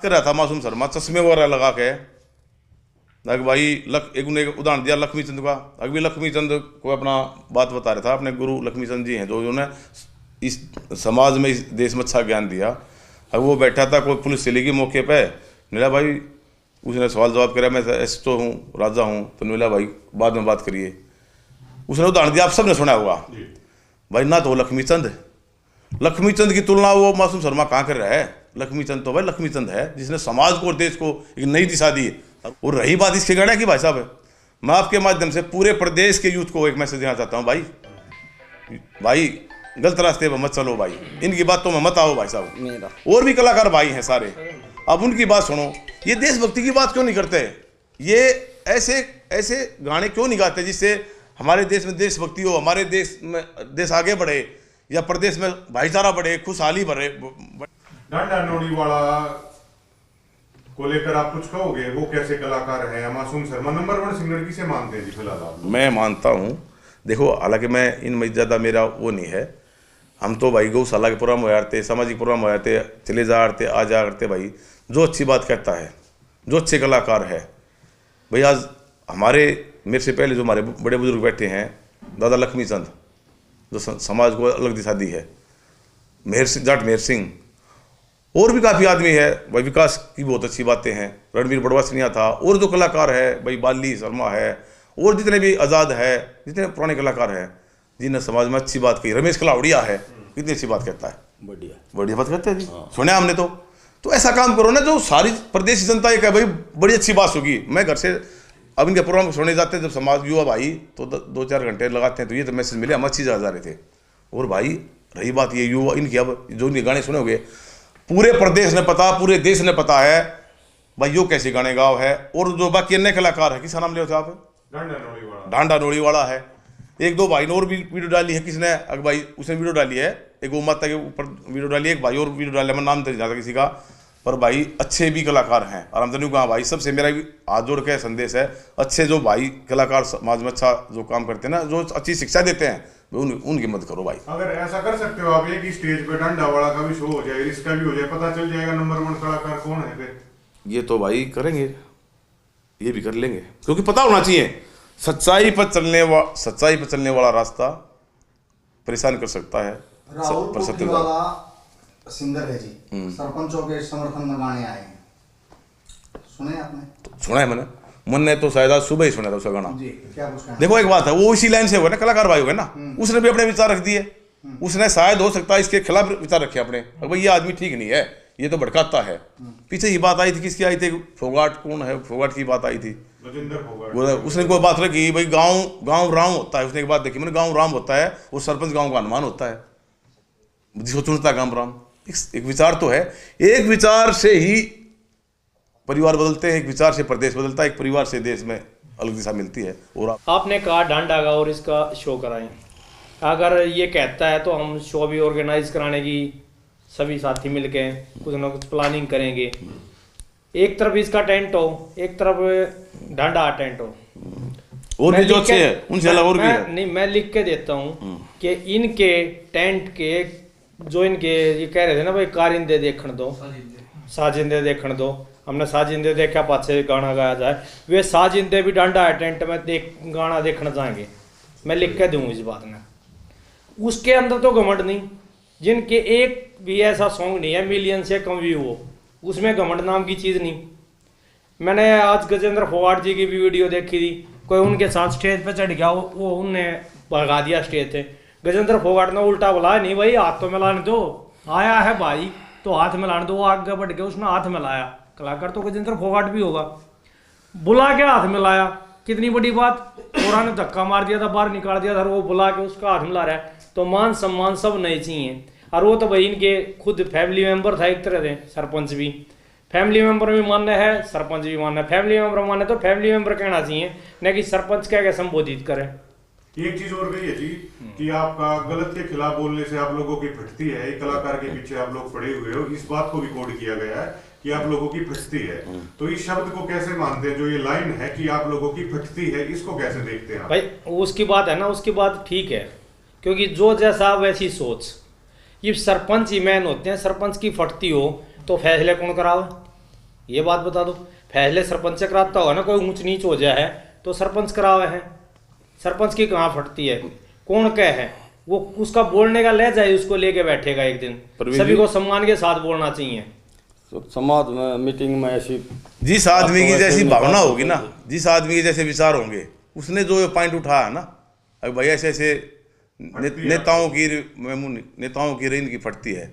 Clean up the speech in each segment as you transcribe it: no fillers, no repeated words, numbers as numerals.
कर रहा था मासूम शर्मा चश्मे वगैरह लगा के। भाई एक उदाहरण दिया लक्ष्मी चंद का। अभी लक्ष्मी चंद को अपना बात बता रहा था, अपने गुरु लक्ष्मी चंद जी हैं जो उन्होंने इस समाज में, इस देश में अच्छा ज्ञान दिया। अब वो बैठा था, कोई पुलिस चली गई मौके पे, नीला भाई उसने सवाल जवाब करा, मैं एसटो हूँ, राजा हूँ, तो नीला भाई बाद में बात करिए। उसने उदाहरण दिया, आप सबने सुना होगा भाई, ना तो लक्ष्मी चंद की तुलना वो मासूम शर्मा कहाँ कर रहा है। लक्ष्मी चंद तो भाई लक्ष्मी चंद है जिसने समाज को और देश को एक नई दिशा दी। और रही बात इसके गणा की, भाई साहब मैं आपके माध्यम से पूरे प्रदेश के यूथ को एक मैसेज देना चाहता हूँ, भाई गलत रास्ते पर मत चलो भाई, इनकी बातों में मत आओ भाई साहब। और भी कलाकार भाई हैं सारे, अब उनकी बात सुनो। ये देशभक्ति की बात क्यों नहीं करते, ये ऐसे गाने क्यों नहीं गाते जिससे हमारे देश में देशभक्ति हो, हमारे देश में देश आगे बढ़े, या प्रदेश में भाईचारा बढ़े, खुशहाली बढ़े। डांडा नोड़ीवाला को लेकर आप कुछ कहोगे, वो कैसे कलाकार है? मासूम शर्मा नंबर 1 सिंगर किसे मानते हैं जी फिलहाल आप? मैं मानता हूँ, देखो हालांकि मैं इनमें ज़्यादा मेरा वो नहीं है। हम तो भाई गौशाला के प्रोग्राम हो जाते, सामाजिक प्रोग्राम हो जाते, चले जा करते आ जा करते। भाई जो अच्छी बात कहता है, जो अच्छे कलाकार है, भाई आज मेरे से पहले जो हमारे बड़े बुजुर्ग बैठे हैं, दादा लक्ष्मी चंद जो समाज को अलग दिशा दी है, जाट मेहर सिंह, और भी काफ़ी आदमी है भाई, विकास की बहुत अच्छी बातें हैं, रणवीर बड़वासनिया था, और जो कलाकार है भाई बाली शर्मा है, और जितने भी आज़ाद है, जितने पुराने कलाकार हैं जिन्हें समाज में अच्छी बात कही, रमेश कलावड़िया है, कितनी अच्छी बात कहता है, बढ़िया बात कहते हैं जी। सुने हमने तो ऐसा काम करो ना जो सारी प्रदेश की जनता ये कहे भाई बड़ी अच्छी बात होगी। मैं घर से अब इनके प्रोग्राम सुनने जाते हैं, जब समाज युवा भाई तो 2-4 घंटे लगाते हैं, तो ये तो मैसेज मिले, हम अच्छी जगह जा रहे थे। और भाई रही बात ये युवा इनकी, अब जो इनके गाने सुने होंगे पूरे प्रदेश ने पता, पूरे देश ने पता है भाई यो कैसे गाने गाओ है। और जो बाकी अन्य कलाकार है, किसका नाम ले आप? डांडा नोड़ीवाला है, 1-2 भाई ने और भी वीडियो डाली है। किसने? अगर भाई उसने वीडियो डाली है, एक गौ माता के ऊपर वीडियो डाली है, एक भाई और वीडियो डाली है, मैं नाम नहीं जानता किसी का, पर भाई अच्छे भी कलाकार हैं। और हम तो कहा भाई सबसे मेरा भी हाथ जोड़ के संदेश है, अच्छे जो भाई कलाकार समाज में अच्छा जो काम करते हैं ना, जो अच्छी शिक्षा देते हैं, उनकी मदद करो भाई। अगर ऐसा कर सकते हो आप, एक स्टेज पे डंडावाड़ा का भी शो हो जाए, इसका भी हो जाए, पता चल जाएगा नंबर 1 कलाकार कौन है फिर। ये तो भाई करेंगे, ये भी कर लेंगे, क्योंकि पता होना चाहिए सच्चाई पर चलने वाला रास्ता परेशान कर सकता है। राहुल सिंगर है जी, सरपंचों के समर्थन में गाने आए हैं, सुने आपने? सुना है मैंने तो शायद आज सुबह ही सुना था उसका गाना जी। क्या कुछ कहना? देखो एक बात है, वो इसी लाइन से हुआ ना, कलाकार भाई हो गए ना, उसने भी अपने विचार रख दिए। उसने शायद हो सकता है इसके खिलाफ विचार रखे अपने, भाई ये आदमी ठीक नहीं है, ये तो भड़काता है। पीछे ही बात आई थी, किसकी आई थी? फोगाट कौन है? फोगाट की बात आई थी, उसने कोई बात रखी भाई गांव राम होता है। उसने एक बात देखी मैंने, गांव राम होता है और सरपंच गांव का हनुमान होता है, जिसको चुनता गांव राम। एक विचार तो है, एक विचार से ही परिवार बदलते हैं, एक विचार से प्रदेश बदलता है, एक परिवार से देश में अलग दिशा मिलती है। और आपने कहा डांडा का और इसका शो कराएं, अगर ये कहता है तो हम शो भी ऑर्गेनाइज कराने की सभी साथी मिलके कुछ ना कुछ प्लानिंग करेंगे। एक तरफ इसका टेंट हो, एक तरफ डांडा टेंट हो, और भी जो अच्छे हैं उनसे अलग और भी है। नहीं, मैं लिख के देता हूँ कि इनके टेंट के जो इनके ये कह रहे थे ना भाई कारिंदे देखने दो, साजिंदे देखने दो, हमने साजिंदे देखा पाछे गाना गाया जाए, वे साजिंदे भी डांडा टेंट में गाना देखना चाहेंगे। मैं लिख के दूँ इस बात में। उसके अंदर तो घमंड नहीं, जिनके एक भी ऐसा सॉन्ग नहीं है मिलियन से कम व्यू हो, उसमें घमंड नाम की चीज़ नहीं। मैंने आज गजेंद्र फोगाट जी की भी वीडियो देखी थी, कोई उनके साथ स्टेज पे चढ़ गया, वो उनने भगा दिया स्टेज से। गजेंद्र फोगाट ने उल्टा बोला, नहीं भाई हाथ तो मिलाने दो, आया है भाई तो हाथ मिलाने दो। वो आगे बढ़ के उसने हाथ मिलाया, कलाकार तो गजेंद्र फोगाट भी होगा, बुला के हाथ मिलाया, कितनी बड़ी बात। कोरा ने धक्का मार दिया था, बाहर निकाल दिया था, वो बुला के उसका हाथ मिला रहा है, तो मान सम्मान सब नहीं चाहिए। और वो तो भाई इनके खुद फैमिली मेंबर था एक तरह से, सरपंच भी फैमिली मेंबर भी मानना है, सरपंच भी मानना है। फैमिली मेंबर माने तो फैमिली मेंबर कहना चाहिए, न कि सरपंच कह के संबोधित करें। एक चीज और गई है जी कि आपका गलत के खिलाफ बोलने से आप लोगों की फटती है, एक कलाकार के पीछे आप लोग पड़े हुए हो, इस बात को भी कोड किया गया है कि आप लोगों की फटती है। तो इस शब्द को कैसे मानते हैं, जो ये लाइन है कि आप लोगों की फटती है, इसको कैसे देखते हैं? भाई उसकी बात है ना, उसकी बात ठीक है, क्योंकि जो जैसा वैसी सोच। ये सरपंच ही मैन होते हैं, सरपंच की फटती हो तो फैसले कौन करावे? ये बात बता दो। पहले सरपंच कराता होगा ना, कोई ऊंच नीच हो जाए तो सरपंच करावे है। सरपंच की कहाँ फटती है, कौन क्या है वो, उसका बोलने का लहजा है, उसको लेके बैठेगा एक दिन। सभी को सम्मान के साथ बोलना चाहिए। समाज में मीटिंग में ऐसी जिस आदमी की जैसी भावना होगी ना, जिस आदमी के जैसे विचार होंगे, उसने जो पॉइंट उठाया ना, अब भाई ऐसे ऐसे नेताओं की रेंज की फटती है,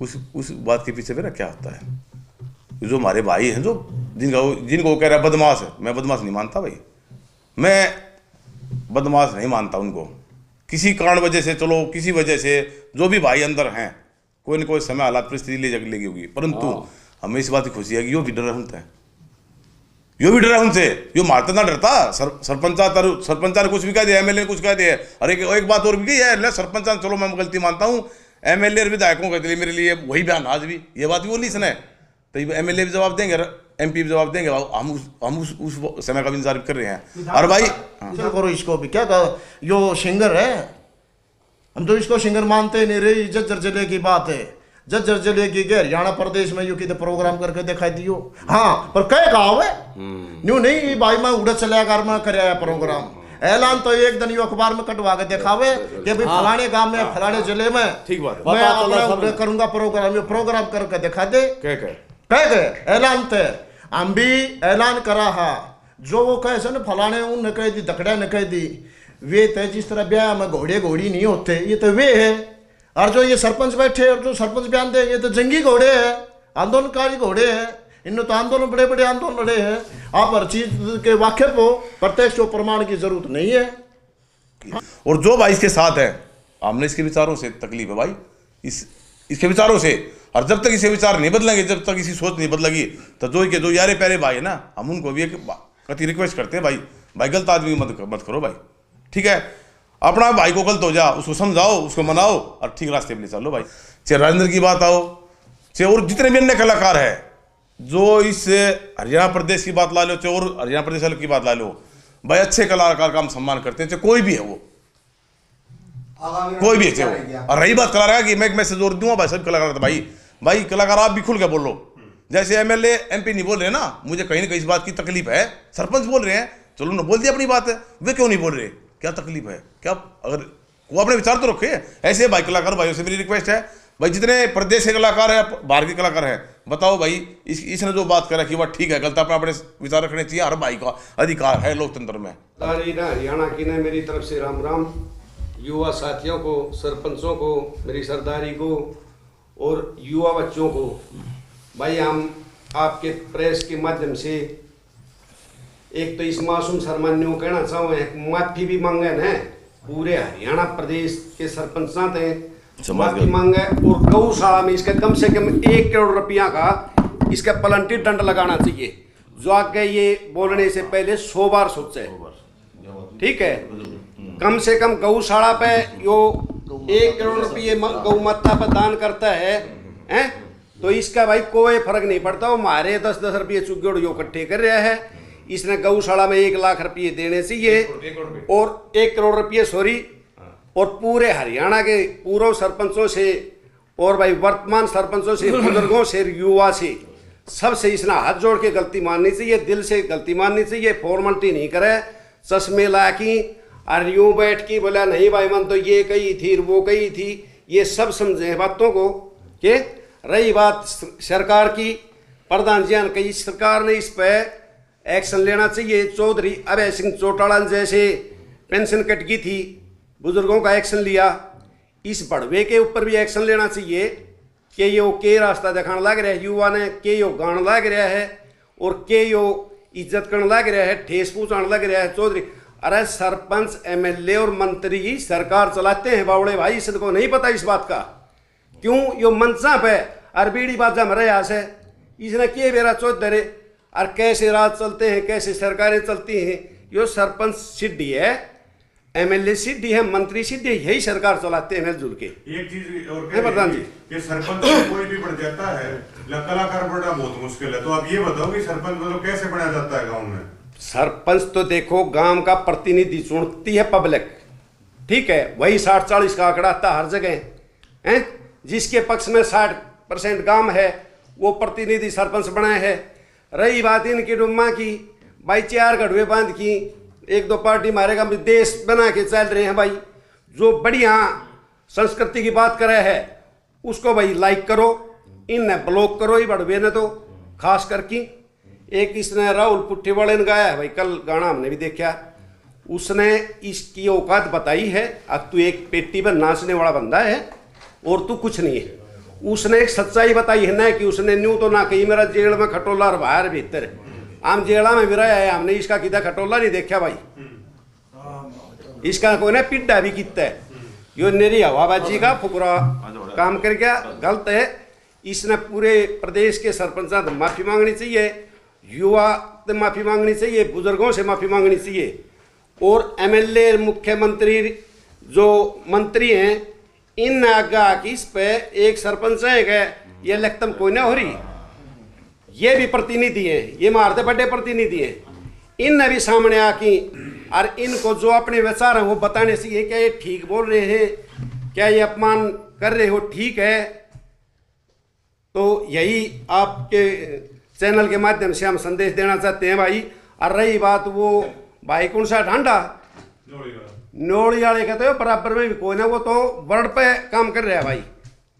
उस बात के पीछे मेरा क्या होता है। जो हमारे भाई हैं, जो जिनको वो कह रहा है बदमाश है, मैं बदमाश नहीं मानता भाई, मैं बदमाश नहीं मानता उनको। किसी कारण वजह से, चलो किसी वजह से जो भी भाई अंदर हैं, कोई न कोई समय हालात परिस्थिति ले जग लेगी होगी, परंतु हमें इस बात की खुशी है कि यो भी डर है उनसे, यो भी डर है उनसे। यो मारता ना डरता सरपंचा ने कुछ भी कह दिया, एमएलए ने कुछ कह दिया। अरे एक बात और भी कही है, सरपंच चलो मैं गलती मानता हूँ, एमएलए और विधायकों के लिए मेरे लिए वही बयान आज भी, ये बात भी बोली इसने, तो एमएलए भी जवाब देंगे, एमपी भी जवाब देंगे। हम उस समय का भी इंतजार कर रहे हैं। और भाई करो इसको भी क्या कहा, यो सिंगर है, हम तो इसको सिंगर मानते ही नहीं रहे। जज्जर जिले की बात है, जज्जर जिले की हरियाणा प्रदेश में यू कितने प्रोग्राम करके दिखाई दियो। हाँ पर कह कहा है न्यू नहीं भाई, मैं उड़ा चला कर मैं कराया प्रोग्राम, ऐलान तो एक दिन अखबार में कटवा के दिखावे कि भाई फलाने गांव में फलाने जिले में ठीक बात मैं अपना करूंगा प्रोग्राम करके दिखा दे, कह ऐलान थे। हम भी ऐलान करा हा, जो वो कहे ना फलाने उन कह दी दकड़ा ने कह दी, वे थे जिस तरह ब्याह में घोड़े घोड़ी नहीं होते, ये तो वे है। और जो ये सरपंच बैठे और जो सरपंच बयान देंगे, ये तो जंगी घोड़े हैं, आंदोलनकारी घोड़े हैं। इनमें तो आंदोलन बड़े बड़े आंदोलन लड़े हैं। आप हर चीज के वाकिफ हो, प्रत्यक्ष प्रमाण की जरूरत नहीं है। और जो भाई इसके साथ है, हमने इसके विचारों से तकलीफ है भाई, इसके विचारों से। और जब तक इसे विचार नहीं बदलेंगे, जब तक इसकी सोच नहीं बदलेगी, तो जो यारे प्यारे भाई है ना, हम उनको भी एक कति रिक्वेस्ट करते हैं, भाई गलत आदमी मत करो भाई, ठीक है। अपना भाई को गलत हो जा, उसको समझाओ, उसको मनाओ और ठीक रास्ते पे ले चलो भाई। चाहे राजेंद्र की बात आओ, चाहे और जितने भी अन्य कलाकार है, जो इस हरियाणा प्रदेश की बात ला लो, चाहे और हरियाणा प्रदेश की बात ला लो, भाई अच्छे कलाकार का हम सम्मान करते हैं, चाहे कोई भी है वो, कोई भी है वो। और रही बात कलाकार की, मैं मैसेज जोर दूंगा भाई, सब कलाकार भाई कलाकार आप भी खुल के बोलो। जैसे एमएलए एमपी नहीं बोल रहे ना, मुझे कहीं ना कहीं इस बात की तकलीफ है। सरपंच बोल रहे हैं, चलो ना बोल दिया अपनी बात है, वे क्यों नहीं बोल रहे, क्या तकलीफ है क्या? अगर वो अपने विचार तो रखे। ऐसे भाई कलाकार भाइयों से मेरी रिक्वेस्ट है, भाई जितने प्रदेश के कलाकार है, बाहर के कलाकार हैं, बताओ भाई इसने जो बात करा कि वह ठीक है गलत, अपने विचार रखने चाहिए। हर भाई का अधिकार है लोकतंत्र में। हरियाणा की ने मेरी तरफ से राम राम, युवा साथियों को, सरपंचों को, मेरी सरदारी को और युवा बच्चों को। भाई हम आपके प्रेस के माध्यम से एक तो इस मासूम शर्मान्यों को कहना चाहूँ, माफी भी मांगे न पूरे हरियाणा प्रदेश के सरपंच थे, माफी मांगे। और गौशाला में इसका कम से कम 1 करोड़ रुपया का इसका प्लांटी दंड लगाना चाहिए, जो आगे ये बोलने से पहले 100 बार सोचे, ठीक है। कम से कम गौशाला पे यो 1 करोड़ रुपये गौ माता पर दान करता है, तो इसका भाई कोई फर्क नहीं पड़ता। वो हमारे 10-10 रुपये चुगड़ जो इकट्ठे कर रहा है, इसने गौशाला में 1 लाख रुपये देने चाहिए और 1 करोड़ रुपये सॉरी। और पूरे हरियाणा के पूर्व सरपंचों से और भाई वर्तमान सरपंचों से, बुजुर्गों से, युवा से, सबसे इसने हाथ जोड़ के गलती माननी चाहिए, दिल से गलती माननी चाहिए, फॉर्मेलिटी नहीं करे चश्मे ला की और यूँ बैठ के बोला नहीं भाई मन तो ये कही थी वो कही थी, ये सब समझे बातों को। कि रही बात सरकार की, प्रधान जी ने कही सरकार ने इस पर एक्शन लेना चाहिए। चौधरी अभय सिंह चौटाला जैसे पेंशन कट गई थी, बुजुर्गों का एक्शन लिया, इस बढ़वे के ऊपर भी एक्शन लेना चाहिए कि यो के रास्ता दिखाने लग रहा है युवा ने, के यो गान लग रहा है और के यो इज्जत करने लग रहा है, ठेस पहुँचाने लग रहा है। चौधरी अरे सरपंच एमएलए और मंत्री सरकार चलाते हैं बावड़े भाई, इसको नहीं पता इस बात का। क्यों यो मंचा पे और बीड़ी बाजा मरे यहाँ से इसने किए बेरा चौधरी और कैसे राज चलते हैं, कैसे सरकारें चलती हैं। यो सरपंच सिद्धि है, एमएलए सिद्धि है, मंत्री सिद्धि है, यही सरकार चलाते हैं मिलजुल के। एक चीज और प्रधान जी, कि सरपंच कोई भी बन जाता है, कलाकार बनना बहुत मुश्किल है। तो आप ये बताओ कि सरपंच मतलब कैसे बना जाता है गाँव में? सरपंच तो देखो गांव का प्रतिनिधि चुनती है पब्लिक, ठीक है, वही 60-40 का आंकड़ा आता हर जगह है। जिसके पक्ष में 60% गांव है वो प्रतिनिधि सरपंच बनाए है। रही बात इनकी डुम्मा की, भाई 4 गढ़वे बांध की, 1-2 पार्टी मारेगा, देश बना के चल रहे हैं भाई। जो बढ़िया संस्कृति की बात करे है उसको भाई लाइक करो, इनने ब्लॉक करो ही बड़वे ने तो खास करके। एक इसने राहुल पुट्ठे वाले ने गाया है भाई, कल गाना हमने भी देखा, उसने इसकी औकात बताई है, अब तू एक पेटी पर नाचने वाला बंदा है और तू कुछ नहीं है। उसने एक सच्चाई बताई है ना कि उसने न्यू तो ना कही मेरा जेल में खटोला और बाहर भीतर, आम जेला में भी रहा है, हमने इसका कितना खटोला नहीं देखा भाई, इसका कोई ना पिड्डा भी कितना है, यो नेरी हवाबाजी का फुकरा काम कर गया, गलत है। इसने पूरे प्रदेश के सरपंचा से माफी मांगनी चाहिए, युवा से माफी मांगनी चाहिए, बुजुर्गों से माफी मांगनी चाहिए, और एमएलए मुख्यमंत्री जो मंत्री हैं इन आगा की इस पे एक सरपंच है ये लगतम कोई ना हो रही, ये भी प्रतिनिधि है, ये मारते बड़े प्रतिनिधि है, इन भी सामने आकी और इनको जो अपने विचार हैं वो बताने से, क्या ये ठीक बोल रहे हैं, क्या ये अपमान कर रहे हो ठीक है। तो यही आपके चैनल के माध्यम से हम संदेश देना चाहते हैं भाई। और रही बात वो भाई कौन सा ढांडा नोड़ी वाले कहते हो बराबर में भी कोई ना, वो तो वर्ड पे काम कर रहा है भाई,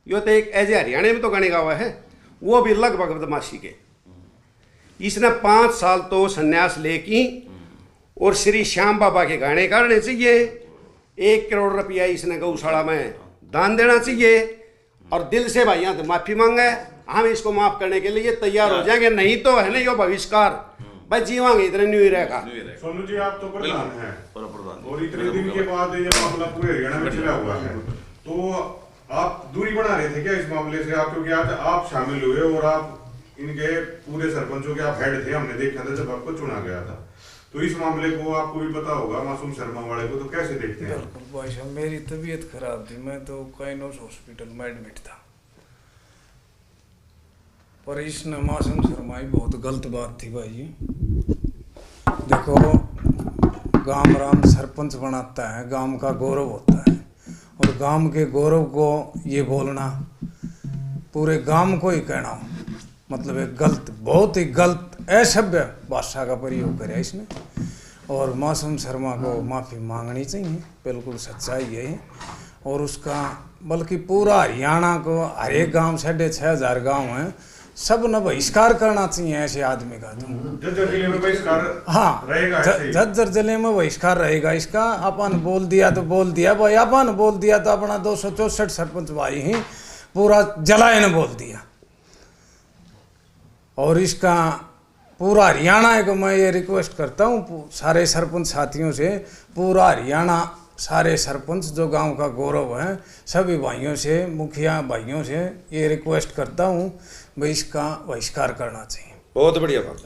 यो तो एक ऐसे हरियाणा में तो गाने गावा है, वो भी लगभग बदमाशी के। इसने 5 साल तो संन्यास लेकी और श्री श्याम बाबा के गाने करने चाहिए, 1 करोड़ रुपया इसने गौशाला में दान देना चाहिए, और दिल से भाई यहाँ तो माफी मांगे, हम इसको माफ करने के लिए तैयार हो जाएंगे, नहीं तो है ना यो बहिष्कार भाई जीवांगे इतने न्यू ईयर का। सोनू जी आप तो प्रधान हैं और इतने दिन के बाद ये मामला पूरे हरियाणा में चला हुआ है, तो आप दूरी बना रहे थे क्या इस मामले से? आप क्योंकि आज आप शामिल हुए और आप इनके पूरे सरपंचों के आप हेड थे, हमने देखा था जब आपको चुना गया था, तो इस मामले को आपको भी पता होगा मासूम शर्मा वाले को, तो कैसे देखते हैं? बिल्कुल भाई साहब, मेरी तबीयत खराब थी, मैं तो काइनोस हॉस्पिटल में एडमिट था, पर इसने मासूम शर्मा ही बहुत गलत बात थी भाई जी। देखो गांव राम सरपंच बनाता है, गांव का गौरव होता है, और गांव के गौरव को ये बोलना, पूरे गांव को ही कहना, मतलब एक गलत, बहुत ही गलत असभ्य भाषा का प्रयोग करे इसने, और मासूम शर्मा को माफ़ी मांगनी चाहिए, बिल्कुल सच्चाई है। और उसका बल्कि पूरा हरियाणा को, हर एक गाँव 6,500 गाँव हैं, सब न बहिष्कार करना चाहिए ऐसे आदमी का। तो झज्जर जिले में बहिष्कार हाँ रहेगा, झज्जर जिले में बहिष्कार रहेगा इसका। अपन बोल दिया तो बोल दिया भाई, अपन बोल दिया तो अपना 264 सरपंच भाई ही पूरा जलायन बोल दिया, और इसका पूरा हरियाणा को मैं ये रिक्वेस्ट करता हूँ सारे सरपंच साथियों से, पूरा हरियाणा सारे सरपंच जो गांव का गौरव है, सभी भाइयों से, मुखिया भाइयों से ये रिक्वेस्ट करता हूँ भाई इसका बहिष्कार करना चाहिए। बहुत बढ़िया बात।